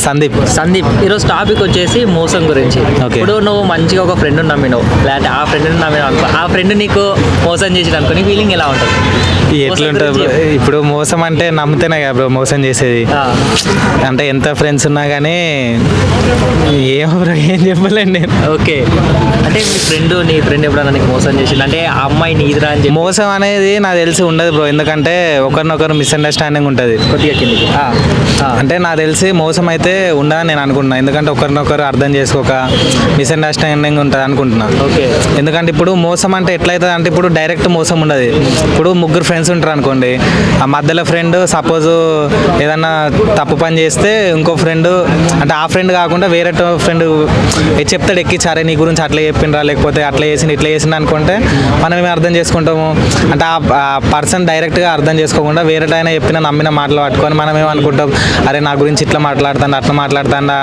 సందీప్. ఈరోజు టాపిక్ వచ్చేసి మోసం గురించి. ఇప్పుడు నువ్వు మంచిగా ఒక ఫ్రెండ్ నమ్మినావు, లేదంటే ఆ ఫ్రెండ్ నమ్మినావు అనుకో, ఆ ఫ్రెండ్ నీకు మోసం చేసి అనుకో, నీ ఫీలింగ్ ఎలా ఉంటుంది? ఎట్లుంటుంది ఇప్పుడు మోసం అంటే నమ్మితేనే కదా బ్రో మోసం చేసేది. అంటే ఎంత ఫ్రెండ్స్ ఉన్నా కానీ ఏమో బ్రో ఏం చెప్పలేండి నేను. ఓకే, అంటే నీ ఫ్రెండ్ ఎప్పుడన్నా నీకు మోసం చేసింది అంటే ఆ అమ్మాయి నీదిరా అని చెప్పి? మోసం అనేది నాకు తెలిసి ఉండదు బ్రో, ఎందుకంటే ఒకరినొకరు మిస్అండర్స్టాండింగ్ ఉంటుంది. కొద్దిగా కిందికి అంటే నాకు తెలిసి మోసం అయితే ఉండదని నేను అనుకుంటున్నా, ఎందుకంటే ఒకరినొకరు అర్థం చేసుకోక మిస్అండర్స్టాండింగ్ ఉంటుంది అనుకుంటున్నా. ఓకే, ఎందుకంటే ఇప్పుడు మోసం అంటే ఎట్లయితుంది అంటే ఇప్పుడు డైరెక్ట్ మోసం ఉండదు. ఇప్పుడు ముగ్గురు ఫ్రెండ్స్ ఉంటారు అనుకోండి, ఆ మధ్యలో ఫ్రెండ్ సపోజ్ ఏదన్నా తప్పు పని చేస్తే ఇంకో ఫ్రెండ్ అంటే ఆ ఫ్రెండ్ కాకుండా వేరే ఫ్రెండ్ చెప్తాడు ఎక్కిచ్చారే నీ గురించి అట్లా చెప్పిండ్రా, లేకపోతే అట్లా చేసింది ఇట్లా చేసింది అనుకుంటే మనం ఏమి అర్థం చేసుకుంటాము అంటే ఆ పర్సన్ డైరెక్ట్గా అర్థం చేసుకోకుండా వేరే ఆయన చెప్పిన నమ్మిన మాటలు పట్టుకొని మనం ఏమనుకుంటాం, అరే నా గురించి ఇట్లా మాట్లాడుతాను అట్లా మాట్లాడుతాడా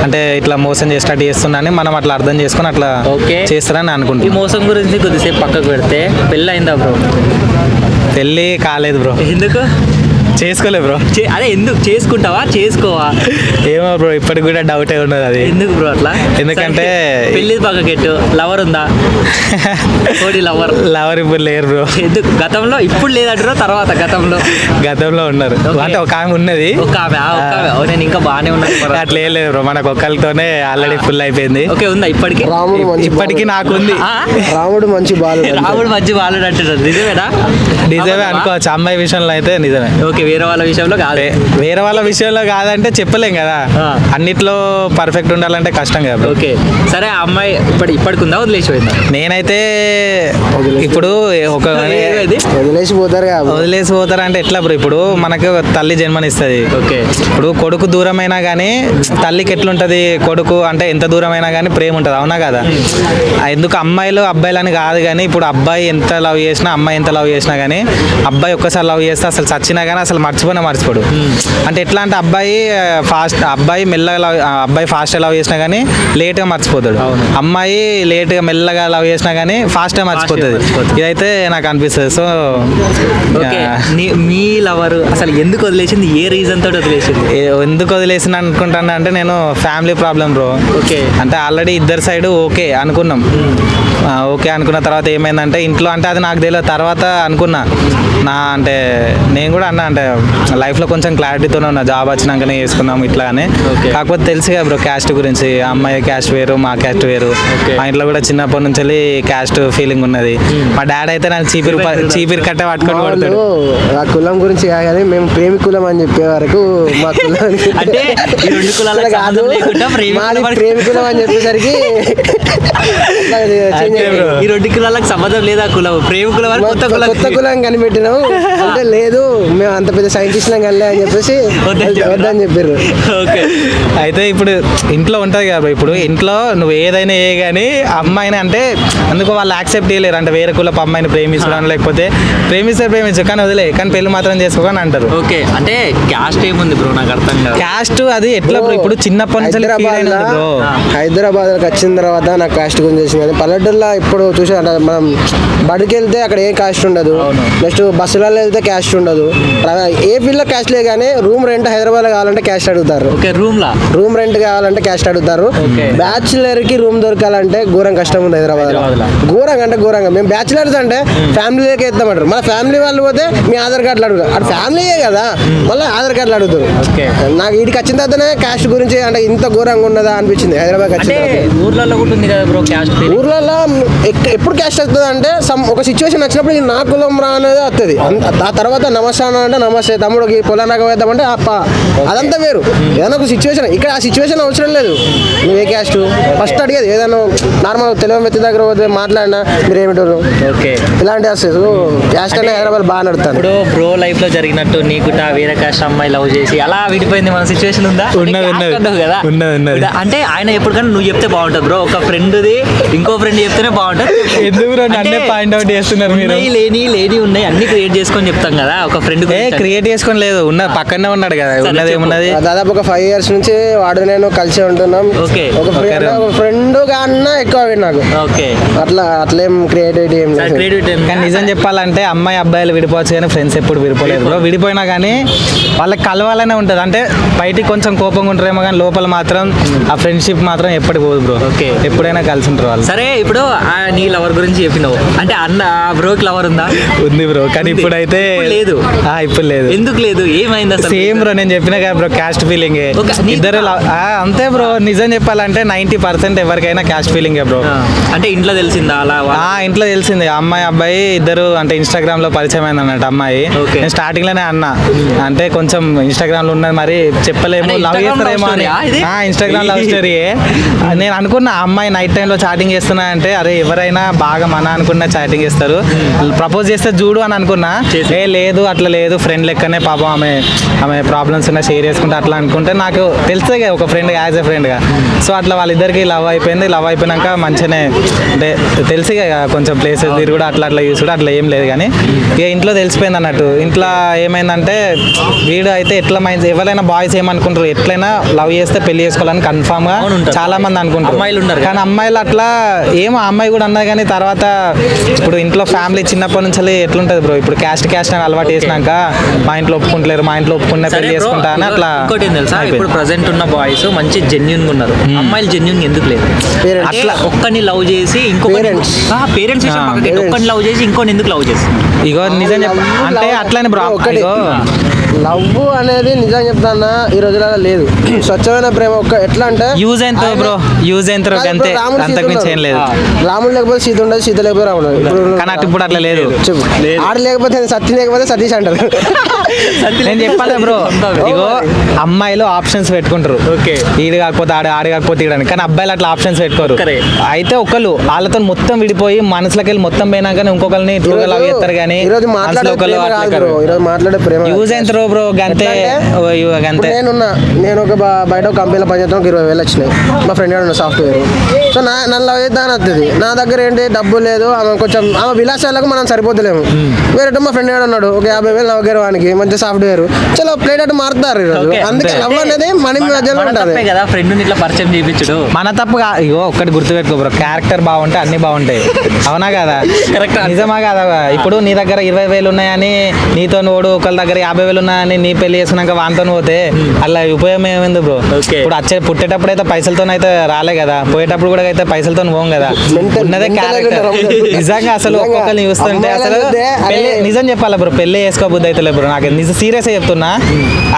అంటే ఇట్లా మోసం చేసినట్టు చేస్తున్నా అని మనం అట్లా అర్థం చేసుకొని అట్లా చేస్తారని అనుకుంటాం. ఈ మోసం గురించి కొద్దిసేపు పక్కకు పెడితే పెళ్ళి అయిందా బ్రో? పెళ్ళి కాలేదు బ్రో. ఎందుకు చేసుకోలే బ్రో? అదే ఎందుకు చేసుకుంటావా చేసుకోవా? ఏమో బ్రో ఇప్పటికి కూడా డౌటే ఉన్నది అది. ఎందుకు బ్రో అట్లా? ఎందుకంటే పెళ్లి పక్కకెట్టు, లవర్ ఉందా? కోడి లవర్ ఇప్పుడు లేరు బ్రో. ఎందుకు? గతంలో ఇప్పుడు లేదంటారు, తర్వాత గతంలో ఉన్నారు అంటే ఒక ఆమె ఉన్నది. ఒక ఆమె నేను ఇంకా బాగానే ఉన్నాను. అట్లా ఏం లేదు బ్రో, మనకు ఒక్కరితోనే ఆల్రెడీ ఫుల్ అయిపోయింది. ఓకే, ఉందా ఇప్పటికి? ఇప్పటికి నాకు ఉంది. రాముడు మంచి బాలుడు అంటున్నారు, నిజమేనా? నిజమే అనుకోవచ్చు, అమ్మాయి విషయంలో అయితే నిజమే. ఓకే, వేరే వాళ్ళ విషయంలో కాదు. వేరే వాళ్ళ విషయంలో కాదంటే చెప్పలేం కదా, అన్నిట్లో పర్ఫెక్ట్ ఉండాలంటే కష్టం కదా. ఓకే సరే, ఆ అమ్మాయి ఇప్పటికి ఉందా వదిలేసిపోయిందా? నేనైతే ఇప్పుడు ఒక వదిలేసి పోతారు అంటే ఎట్లా బ్రో, ఇప్పుడు మనకు తల్లి జన్మనిస్తుంది. ఓకే, ఇప్పుడు కొడుకు దూరమైనా కానీ తల్లికి ఎట్లుంటది, కొడుకు అంటే ఎంత దూరమైనా కానీ ప్రేమ ఉంటుంది, అవునా కదా? ఎందుకు అమ్మాయిలు అబ్బాయిలు అని కాదు, కానీ ఇప్పుడు అబ్బాయి ఎంత లవ్ చేసినా అమ్మాయి ఎంత లవ్ చేసినా కానీ అబ్బాయి ఒక్కసారి లవ్ చేస్తే అసలు చచ్చినా కానీ అసలు మర్చిపోడు. అంటే ఎట్లా అంటే అబ్బాయి మెల్లగా అబ్బాయి ఫాస్ట్గా లవ్ చేసినా కానీ లేట్గా మర్చిపోతాడు, అమ్మాయి లేట్గా మెల్లగా లవ్ చేసినా కానీ ఫాస్ట్గా మర్చిపోతుంది. ఇదైతే నాకు అనిపిస్తుంది. సో మీ లవర్ అసలు ఎందుకు వదిలేసింది, ఏ రీజన్ తోటి వదిలేసింది? ఎందుకు వదిలేసింది అనుకుంటాను అంటే నేను ఫ్యామిలీ ప్రాబ్లం బ్రో. ఓకే, అంటే ఆల్రెడీ ఇద్దరు సైడ్ ఓకే అనుకున్నాం. ఓకే అనుకున్న తర్వాత ఏమైందంటే ఇంట్లో అంటే అది నాకు తెలియదు, తర్వాత అనుకున్నా అంటే నేను కూడా అంటే లైఫ్లో కొంచెం క్లారిటీతోనే ఉన్నా, జాబ్ వచ్చినాకనే చేసుకున్నాం ఇట్లా అని. కాకపోతే తెలుసు కదా బ్రో క్యాస్ట్ గురించి, అమ్మాయి క్యాస్ట్ వేరు మా క్యాస్ట్ వేరు. మా ఇంట్లో కూడా చిన్నప్పటి నుంచి క్యాస్ట్ ఫీలింగ్ ఉన్నది. మా డాడీ అయితే నాకు చీపిరి కట్ట పట్టుకొని కొడతాడు. ఆ కులం గురించి కాదు, మేము ప్రేమికులం అని చెప్పే వరకు మా కులానికి అంటే ప్రేమికులం అని చెప్పేసరికి ఈ రెండు కులాలకు సంబంధం లేదా, కులం ప్రేమికుల కొత్త కులం కనిపెట్టినాము అంటే లేదు మేము అంత పెద్ద సైంటిస్ట్ కలే అని చెప్పేసి వద్దని చెప్పారు. ఓకే, అయితే ఇప్పుడు ఇంట్లో ఉంటుంది కదా, ఇప్పుడు ఇంట్లో నువ్వు ఏదైనా ఏ కానీ అమ్మాయిని అంటే అందుకు వాళ్ళు యాక్సెప్ట్ చేయలేరు, అంటే వేరే కులపు అమ్మాయిని ప్రేమించడం, లేకపోతే ప్రేమించు కానీ వదిలే కానీ పెళ్లి మాత్రం చేసుకోని అంటారు. ఓకే, అంటే క్యాస్ట్ ఏముంది బ్రో నాకు అర్థం కాదు. క్యాస్ట్ అది ఎట్లా బ్రో, ఇప్పుడు చిన్నప్పటి నుంచి హైదరాబాద్ వచ్చిన తర్వాత నాకు క్యాస్ట్ గురించి తెలిసింది. పల్లెటూరులో ఇప్పుడు చూసా మనం బడికి వెళ్తే అక్కడ ఏ క్యాస్ట్ ఉండదు, నెక్స్ట్ బస్సులలో వెళ్తే క్యాస్ట్ ఉండదు, ఏ ఫీల్డ్లో క్యాస్ట్ లేదు. కానీ రూమ్ రెంట్ హైదరాబాద్లో కావాలంటే క్యాస్ట్ అడుగుతారు. రూమ్ రెంట్ కావాలంటే క్యాస్ట్ అడుగుతారు. బ్యాచులర్ కి రూమ్ దొరకాలంటే ఘోరం కష్టం ఉంది హైదరాబాద్ లో, ఘోరంగా. మేము బ్యాచులర్స్ అంటే ఫ్యామిలీలోకి ఎత్తామంటారు, మన ఫ్యామిలీ వాళ్ళు పోతే మీ ఆధార్ కార్డులు అడుగుతారు, అటు ఫ్యామిలీయే కదా మళ్ళీ ఆధార్ కార్డులు అడుగుతారు. నాకు వీడికి వచ్చిన తర్వాతనే క్యాస్ట్ గురించి అంటే ఇంత ఘోరంగా ఉన్నదా అనిపించింది హైదరాబాద్ వచ్చిన ఊర్లలో ఎప్పుడు క్యాస్ట్ వస్తుంది అంటే ఒక సిచ్యువేషన్ వచ్చినప్పుడు నా కులం రా అనేది వస్తుంది. ఆ తర్వాత నమస్తే అంటే నమస్తే తమ్ముడికి పొలానికి వేద్దామంటే అదంతా వేరు. ఏదైనా ఒక సిచ్యువేషన్, ఇక్కడ ఆ సిచ్యువేషన్ అవసరం లేదు. నువ్వు ఏ క్యాస్ట్ ఫస్ట్ అడిగేది, ఏదైనా నార్మల్ తెలుగు వ్యక్తి దగ్గర పోతే మాట్లాడినా మీరు ఏమిటారు ఇలాంటి వస్తుంది. క్యాస్ట్ అనే హైదరాబాద్ బాగా నడుతాను. ఇప్పుడు బ్రో లైఫ్ లో జరిగినట్టు నీకు వేరే క్యాస్ట్ అమ్మాయి లవ్ చేసి అలా విడిపోయింది మన సిచ్యువేషన్ ఉందా? కదా అంటే ఆయన ఎప్పటికన్నా నువ్వు చెప్తే బాగుంటుంది బ్రో, ఒక ఫ్రెండ్ది ఇంకో ఫ్రెండ్ చెప్తేనే బాగుంటుంది. ఎందుకు పాయింట్ అవుట్ చేస్తున్నారు మీరు? లేని ఉన్నాయి అన్ని క్రియేట్ చేసుకొని చెప్తాం కదా, ఒక ఫ్రెండ్ క్రియేట్ చేసుకొని లేదు, ఉన్న పక్కనే ఉన్నాడు కదా, ఉన్నది ఏమున్నది. దాదాపు ఒక 5 years నుంచి వాడు నేను కలిసి ఉంటున్నాం. ఒక ఫ్రెండ్ కన్నా ఎక్కువ నాకు. అట్లేం క్రియేటివిటీ ఏం లేదు. కానీ నిజం చెప్పాలంటే అమ్మాయి అబ్బాయిలు విడిపోవచ్చు కానీ ఫ్రెండ్స్ ఎప్పుడు విడిపోలేదు బ్రో. విడిపోయినా కానీ వాళ్ళకి కలవాలనే ఉంటుంది. అంటే బయటికి కొంచెం కోపంగా ఉంటారేమో కానీ లోపల మాత్రం ఆ ఫ్రెండ్షిప్ మాత్రం ఎప్పటికి పోదు బ్రో. ఓకే. ఎప్పుడైనా కలిసి ఉంటారు వాళ్ళు. సరే ఇప్పుడు నీ లవర్ గురించి చెప్పినావు అంటే అన్న బ్రోకి లవర్ ఉందా? ఉంది బ్రో, కానీ ఇప్పుడైతే ఇప్పుడు లేదు. ఇప్పుడు లేదు. ఎందుకు లేదు? ఏమైంది అసలు? సేమ్ బ్రో, నేను చెప్పిన కదా బ్రో, క్యాస్ట్ ఫీలింగ్ ఇద్దరు అంతే బ్రో. నిజం చెప్పాలంటే 90% ఎవరికైనా క్యాస్ట్ ఫీలింగ్ బ్రో. అంటే ఇంట్లో తెలిసిందా అలా? ఇంట్లో తెలిసింది. అమ్మాయి అబ్బాయి ఇద్దరు అంటే ఇన్స్టాగ్రామ్ లో పరిచయం అయింది అన్నట్టు అమ్మాయి. Okay. నేను స్టార్టింగ్ లోనే అన్నా అంటే కొంచెం ఇన్స్టాగ్రామ్ లో ఉన్నది మరి చెప్పలేము, అంటే లవ్ Instagram చేస్తారేమో love అని. story ఆ ఇది? Instagram love story. నేను అనుకున్న అమ్మాయి నైట్ టైంలో చాటింగ్ చేస్తున్నా అంటే అరే ఎవరైనా బాగా మన అనుకున్న చాటింగ్ చేస్తారు, ప్రపోజ్ చేస్తే చూడు అని అనుకున్నా. లేదు అట్లా లేదు, ఫ్రెండ్ లెక్కనే పాపం ఆమె ప్రాబ్లమ్స్ ఉన్నా షేర్ చేసుకుంటే అట్లా అనుకుంటే నాకు తెలుసే కదా ఒక ఫ్రెండ్ యాజ్ ఎ ఫ్రెండ్గా. సో అట్లా వాళ్ళిద్దరికి లవ్ అయిపోయింది. లవ్ అయిపోయినాక మంచిగానే అంటే తెలిసి కొంచెం ప్లేసెస్ తిరిగి కూడా అట్లా చూసి కూడా అట్లా ఏం లేదు. కానీ ఇక ఇంట్లో తెలిసిపోయింది అన్నట్టు. ఇంట్లో ఏమైందంటే వీడు అయితే ఎట్లా మైండ్ ఎవరైనా బాయ్స్ ఏమనుకుంటారు ఎట్లయినా లవ్ చేస్తే పెళ్లి చేసుకోవాలని కన్ఫామ్ గా చాలా మంది అనుకుంటారు. అమ్మాయిలు ఉన్నారు కానీ అమ్మాయిలు అట్లా ఏమో అమ్మాయి కూడా అన్నది. కానీ తర్వాత ఇప్పుడు ఇంట్లో ఫ్యామిలీ చిన్నప్పటి నుంచి ఎట్లుంటది బ్రో, ఇప్పుడు క్యాస్ట్ అని అలవాటు చేసినాక మా ఇంట్లో ఒప్పుకుంటలేరు, మా ఇంట్లో ఒప్పుకున్న పెళ్లి చేసుకుంటా అని అట్లా. ఇంకోటి ఏం తెలుసా, ఇప్పుడు ప్రజెంట్ ఉన్న బాయ్స్ మంచి జెన్యున్ గా ఉన్నారు. అమ్మాయిలు జెన్యున్ ఎందుకు లేదు? అట్లా ఒక్కని లవ్ చేసి పేరెంట్స్ ఒక్కని లవ్ చేసి ఇంకోని ఎందుకు లవ్ చేసి ఇగో నిజం అంటే అట్లానే బ్రో. లవ్ అనేది నిజం చెప్తానా ఈ రోజులలో లేదు. స్వచ్ఛమైన ప్రేమ ఎట్లా అంటే యూజ్ అయిన బ్రో, యూజ్ అయిన అంతే, అంతకు మించి ఏం లేదు. రాముడు లేకపోతే సీత ఉండదు, సీత లేకపోతే రాముడు. కానీ ఇప్పుడు అట్లా లేదు. ఆడు లేకపోతే సత్య లేకపోతే సతీష్ అంటారు. నేను చెప్పాలి బ్రో, ఇగో అమ్మాయిలు ఆప్షన్స్ పెట్టుకుంటారు. ఓకే, ఈడు కాకపోతే ఆడు కాకపోతే ఈడని. కానీ అబ్బాయిలు అట్లా ఆప్షన్స్ పెట్టుకోరు. అయితే ఒకళ్ళు వాళ్ళతో మొత్తం విడిపోయి మనసులోకి వెళ్ళి మొత్తం పోయినాకనే ఇంకొకరిని లవ్ చేస్తారు. కానీ మాట్లాడే ప్రేమ యూజ్ అయిన బ్రో గంతే. నేను ఒక బయట ఒక కంపెనీలో పనిచేస్తాను, 20,000 వచ్చినాయి. మా ఫ్రెండ్ గారు ఉన్న సాఫ్ట్వేర్. సో నన్ను లవ్ చేద్దామని వస్తుంది. నా దగ్గర ఏంటి డబ్బు లేదు, ఆమె కొంచెం ఆమె విలాసాలకు మనం సరిపోతలేము. వేరే మా ఫ్రెండ్ గారు ఉన్నాడు, ఒక 50,000 నవ్వుగారు వానికి మంచి సాఫ్ట్వేర్. చలో ప్లేట్ అటు మారుతారు. అందుకే లవ్ అనేది మన మధ్యలో ఉంటుంది కదా. ఫ్రెండ్ ఇట్లా పరిచయం చేయించడు మన తప్పుగా. ఇగో ఒక్కటి గుర్తుపెట్టుకో బ్రో, క్యారెక్టర్ బాగుంటే అన్ని బాగుంటాయి. అవునా కదా? కరెక్ట్. నిజమా కదా? ఇప్పుడు నీ దగ్గర 20,000 ఉన్నాయని నీతో ఓడు ఒకళ్ళ దగ్గర 50,000 ఉన్నాయని నీ పెళ్లి చేసుకున్నాక వాంతో పోతే అలా ఉపయోగం ఏమైంది బ్రో? ఇప్పుడు పుట్టేటప్పుడు అయితే పైసలతో అయితే రాలే కదా, పోయేటప్పుడు కూడా అయితే పైసలతో పోం కదా. ఉన్నదే క్యారెక్టర్. నిజంగా అసలు ఒక్కొక్కరిని చూస్తుంటే అసలు నిజం చెప్పాలి బ్రో, పెళ్లి చేసుకోబుద్ది అయితే లేదు బ్రో. నాకు నిజం సీరియస్ చెప్తున్నా.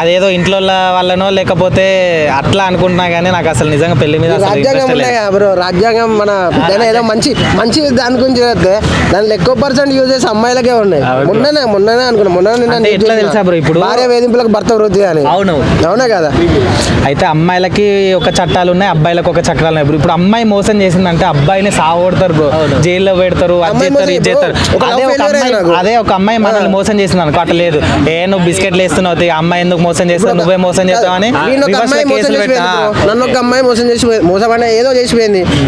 అదేదో ఇంట్లో వాళ్ళనో లేకపోతే అట్లా అనుకుంటున్నా కానీ నాకు అసలు నిజంగా పెళ్లి మీద బ్రో. రాజ్యాంగం మన ఏదో మంచి దాని గురించి చెప్తే దానిలో ఎక్కువ % యూజ్ చేసే అమ్మాయిలకే ఉన్నాయి. మొన్ననే అనుకున్నా ఎట్లా తెలుసా బ్రో, ఇప్పుడు భార్య వేధింపులకు భర్త వృద్ధి అని. అవునా కదా? అయితే అమ్మాయిలకి ఒక చట్టాలు ఉన్నాయి, అబ్బాయిలకు ఒక చట్టాలు ఉన్నాయి. ఇప్పుడు అమ్మాయి మోసం చేసిందంటే అబ్బాయిని సావొడతారు బ్రో, జైల్లో పెడతారు, అది చేస్తారు, ఇది చేస్తారు. అదే ఒక అమ్మాయి మనల్ని మోసం చేసింది అనుకో, అట్లా లేదు నువ్వు బిస్కెట్లు వేస్తున్నావు, అమ్మాయి ఎందుకు మోసం చేస్తావు, నువ్వే మోసం చేస్తావు అని నన్ను ఒక అమ్మాయి మోసం చేసి ఏదో చేసిపోయింది.